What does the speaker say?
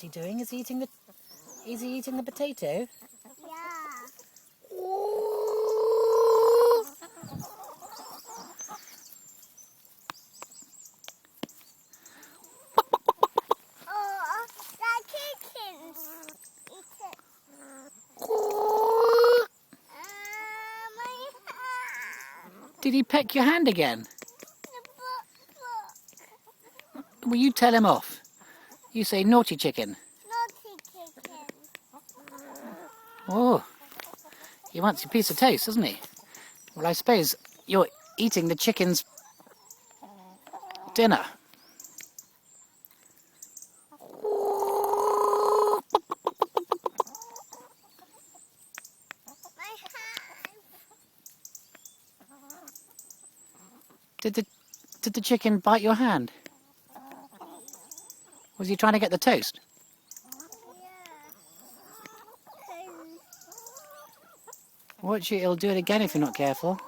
he doing? Is he eating the potato? Yeah. Oh, the chickens. Eat it. My hand. Did he peck your hand again? The book. Will you tell him off? You say naughty chicken. Naughty chicken. Oh, he wants a piece of toast, doesn't he? Well, I suppose you're eating the chicken's dinner. My hand. Did the chicken bite your hand? Was he trying to get the toast? Yeah. Watch it, he'll do it again if you're not careful.